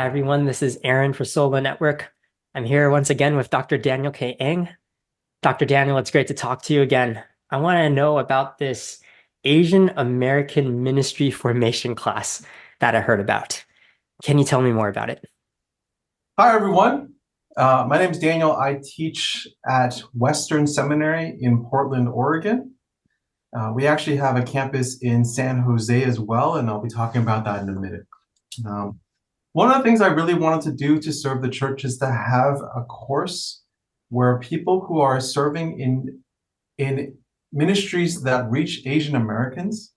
Hi, everyone. This is Aaron for Solo Network. I'm here once again with Dr. Daniel K. Ng. Dr. Daniel, it's great to talk to you again. I want to know about this Asian American Ministry Formation class that I heard about. Can you tell me more about it? Hi, everyone. My name is Daniel. I teach at Western Seminary in Portland, Oregon. We actually have a campus in San Jose as well, and I'll be talking about that in a minute. Um, One of the things I really wanted to do to serve the church is to have a course where people who are serving in ministries that reach Asian Americans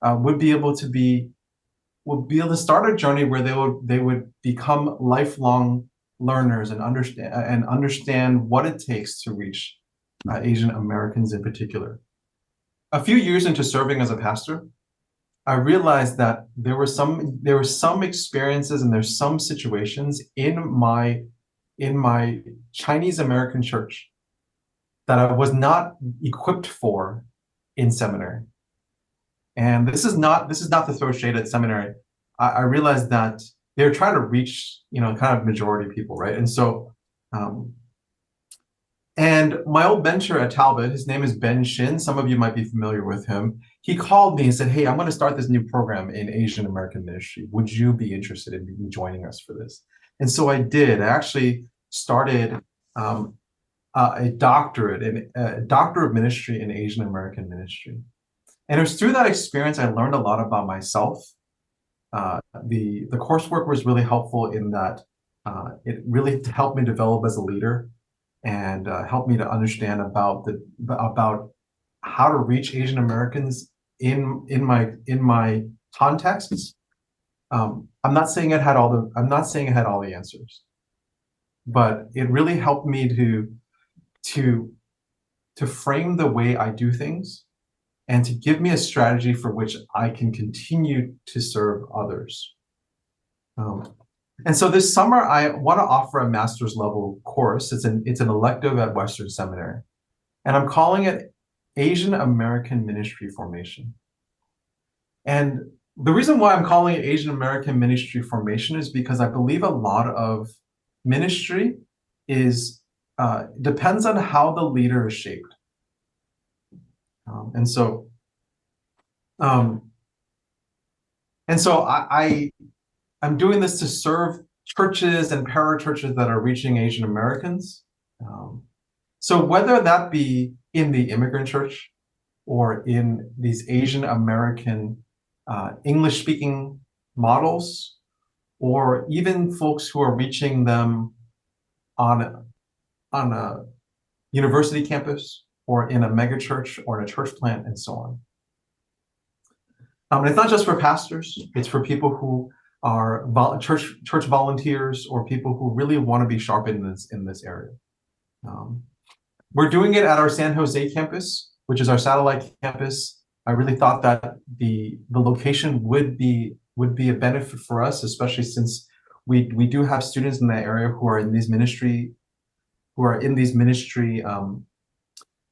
would be able to start a journey where they would become lifelong learners and understand what it takes to reach Asian Americans in particular. A few years into serving as a pastor, I realized that there were some experiences and there's some situations in my Chinese American church that I was not equipped for in seminary. And this is not to throw shade at seminary. I realized that they're trying to reach, kind of majority people, right? Um, and my old mentor at Talbot, his name is Ben Shin. Some of you might be familiar with him. He called me and said, "Hey, I'm going to start this new program in Asian American ministry. Would you be interested in joining us for this?" And so I did. I actually started a doctor of ministry in Asian American ministry. And it was through that experience I learned a lot about myself. The coursework was really helpful in that it really helped me develop as a leader and helped me to understand about how to reach Asian Americans in my contexts. I'm not saying it had all the answers, but it really helped me to frame the way I do things and to give me a strategy for which I can continue to serve others. Um, and so this summer, I want to offer a master's level course. It's an elective at Western Seminary, and I'm calling it Asian American Ministry Formation. And the reason why I'm calling it Asian American Ministry Formation is because I believe a lot of ministry is depends on how the leader is shaped. Um, and so um, and so I'm doing this to serve churches and parachurches that are reaching Asian Americans. Um, so whether that be in the immigrant church or in these Asian American English speaking models, or even folks who are reaching them on a university campus or in a mega church or in a church plant and so on. And it's not just for pastors, it's for people who are church volunteers or people who really want to be sharp in this area. Um, we're doing it at our San Jose campus, which is our satellite campus. I really thought that the location would be a benefit for us, especially since we do have students in that area who are in these ministry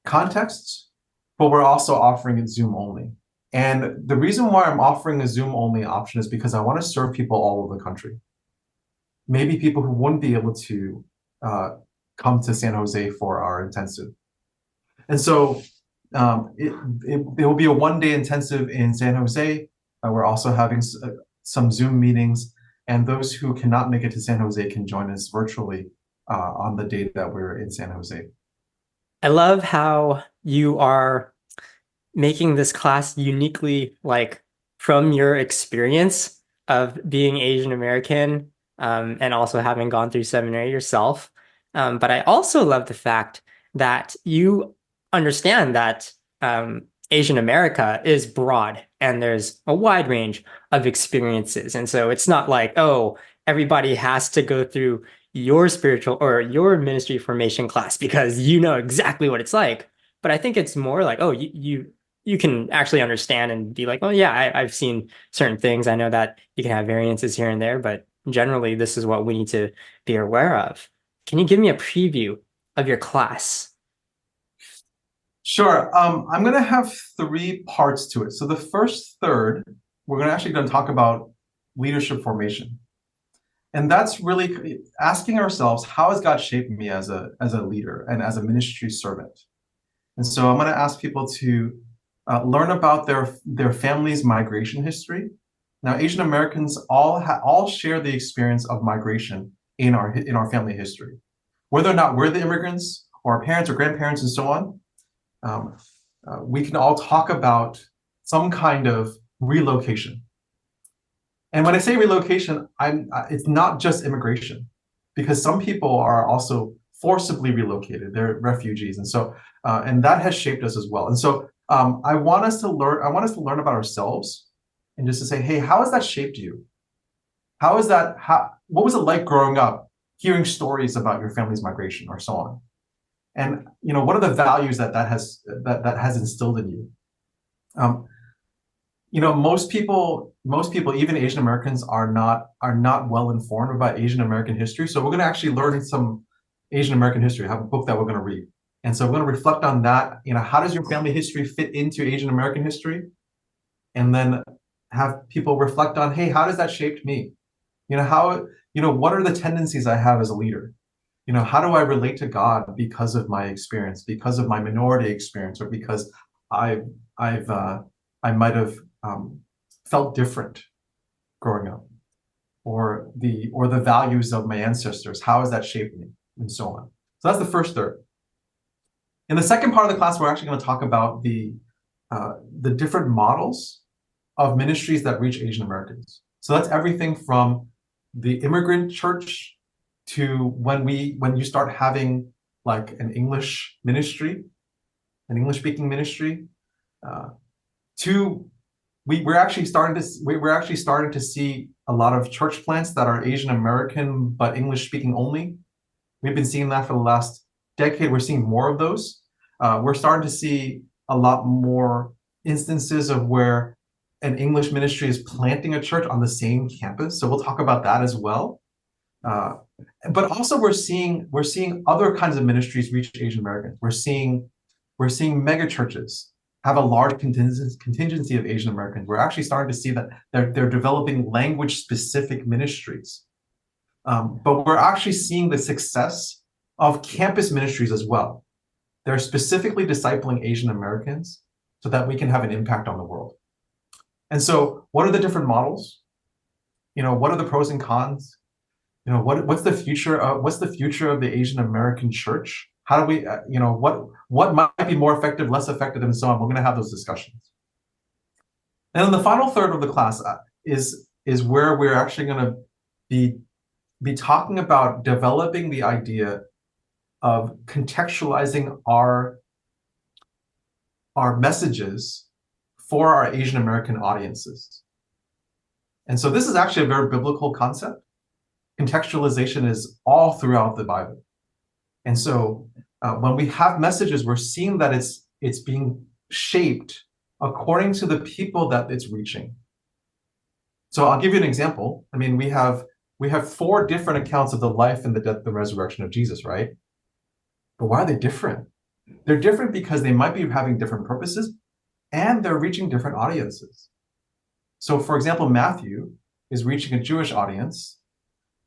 contexts, but we're also offering it Zoom only. And the reason why I'm offering a Zoom only option is because I want to serve people all over the country. Maybe people who wouldn't be able to come to San Jose for our intensive. And so it will be a one-day intensive in San Jose. We're also having some Zoom meetings, and those who cannot make it to San Jose can join us virtually on the day that we're in San Jose. I love how you are making this class uniquely like from your experience of being Asian American and also having gone through seminary yourself. But I also love the fact that you understand that Asian America is broad and there's a wide range of experiences. And so it's not like, oh, everybody has to go through your spiritual or your ministry formation class because you know exactly what it's like. But I think it's more like, oh, you can actually understand and be like, oh yeah, I've seen certain things. I know that you can have variances here and there, but generally this is what we need to be aware of. Can you give me a preview of your class? Sure. I'm going to have three parts to it. So the first third, we're going to talk about leadership formation. And that's really asking ourselves, how has God shaped me as a leader and as a ministry servant? And so I'm going to ask people to learn about their family's migration history. Now, Asian Americans all share the experience of migration in our family history, whether or not we're the immigrants or our parents or grandparents and so on. Um, we can all talk about some kind of relocation. And when I say relocation, it's not just immigration, because some people are also forcibly relocated. They're refugees, and so and that has shaped us as well. And so I want us to learn. I want us to learn about ourselves, and just to say, hey, how has that shaped you? How is that? What was it like growing up, hearing stories about your family's migration, or so on? And what are the values that has instilled in you? Um, most people, even Asian Americans, are not well informed about Asian American history. So we're going to actually learn some Asian American history. I have a book that we're going to read, and so we're going to reflect on that. How does your family history fit into Asian American history? And then have people reflect on, hey, how does that shape me? What are the tendencies I have as a leader? How do I relate to God because of my experience, because of my minority experience, or because I've I've I might have felt different growing up, or the values of my ancestors. How has that shaped me, and so on. So that's the first third. In the second part of the class, we're actually going to talk about the different models of ministries that reach Asian Americans. So that's everything from the immigrant church to when you start having like an English ministry, an English speaking ministry, uh, to we're actually starting to see a lot of church plants that are Asian American but English speaking only. We've been seeing that for the last decade. We're seeing more of those. We're starting to see a lot more instances of where an English ministry is planting a church on the same campus. So we'll talk about that as well. Uh, but also we're seeing other kinds of ministries reach Asian Americans. We're seeing mega churches have a large contingency of Asian Americans. We're actually starting to see that they're developing language specific ministries. But we're actually seeing the success of campus ministries as well. They're specifically discipling Asian Americans so that we can have an impact on the world. And so, what are the different models? What are the pros and cons? What's the future of the Asian American church? How do we, what might be more effective, less effective, and so on. We're going to have those discussions. And then the final third of the class is where we're actually going to be talking about developing the idea of contextualizing our messages for our Asian American audiences. And so this is actually a very biblical concept. Contextualization is all throughout the Bible. And so when we have messages, we're seeing that it's being shaped according to the people that it's reaching. So I'll give you an example. I mean, we have 4 different accounts of the life and the death and resurrection of Jesus, right? But why are they different? They're different because they might be having different purposes and they're reaching different audiences. So for example, Matthew is reaching a Jewish audience.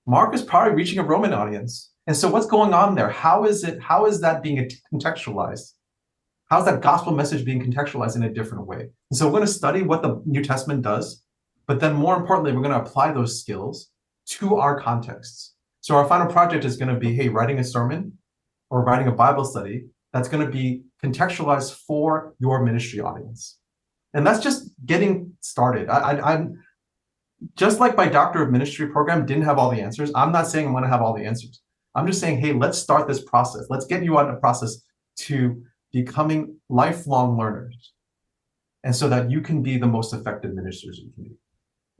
Mark is probably reaching a Roman audience. And so what's going on there? How is that being contextualized? How's that gospel message being contextualized in a different way? And so we're going to study what the New Testament does, but then more importantly, we're going to apply those skills to our contexts. So our final project is going to be, hey, writing a sermon or writing a Bible study that's going to be contextualized for your ministry audience. And that's just getting started. I'm just like my Doctor of Ministry program didn't have all the answers. I'm not saying I'm going to have all the answers. I'm just saying, hey, let's start this process. Let's get you on a process to becoming lifelong learners, and so that you can be the most effective ministers you can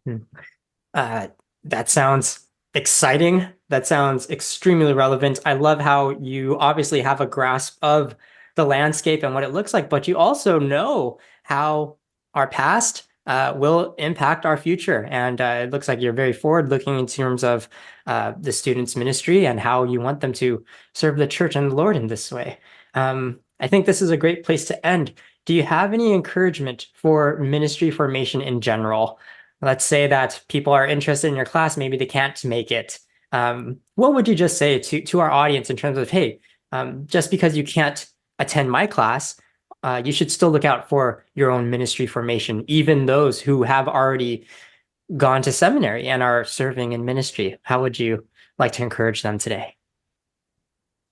be. That sounds exciting. That sounds extremely relevant. I love how you obviously have a grasp of the landscape and what it looks like, but you also know how our past will impact our future. And it looks like you're very forward-looking in terms of the students' ministry and how you want them to serve the church and the Lord in this way. I think this is a great place to end. Do you have any encouragement for ministry formation in general? Let's say that people are interested in your class, maybe they can't make it. What would you just say to our audience in terms of, hey, just because you can't attend my class, you should still look out for your own ministry formation, even those who have already gone to seminary and are serving in ministry? How would you like to encourage them today?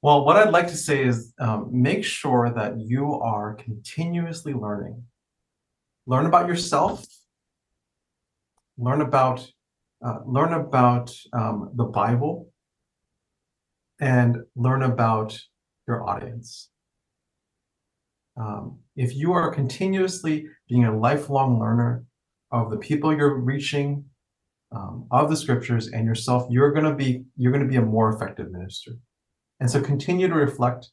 Well, what I'd like to say is make sure that you are continuously learning. Learn about yourself. Learn about the Bible, and learn about your audience. If you are continuously being a lifelong learner of the people you're reaching, of the scriptures and yourself, you're going to be a more effective minister. And so continue to reflect.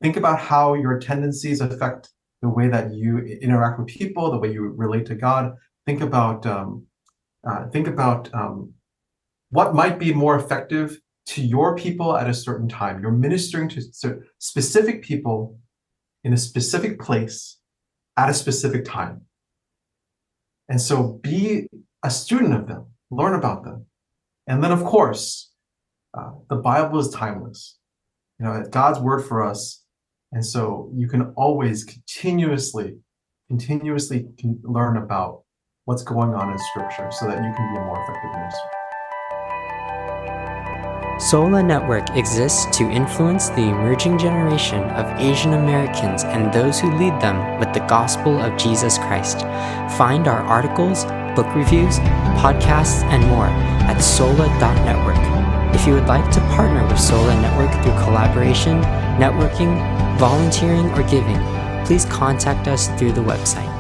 Think about how your tendencies affect the way that you interact with people, the way you relate to God. Think about what might be more effective to your people at a certain time. You're ministering to specific people in a specific place at a specific time. And so be a student of them, learn about them. And then, of course, the Bible is timeless. It's God's word for us. And so you can always continuously learn about what's going on in Scripture so that you can be a more effective minister. Sola Network exists to influence the emerging generation of Asian Americans and those who lead them with the gospel of Jesus Christ. Find our articles, book reviews, podcasts, and more at sola.network. If you would like to partner with Sola Network through collaboration, networking, volunteering, or giving, please contact us through the website.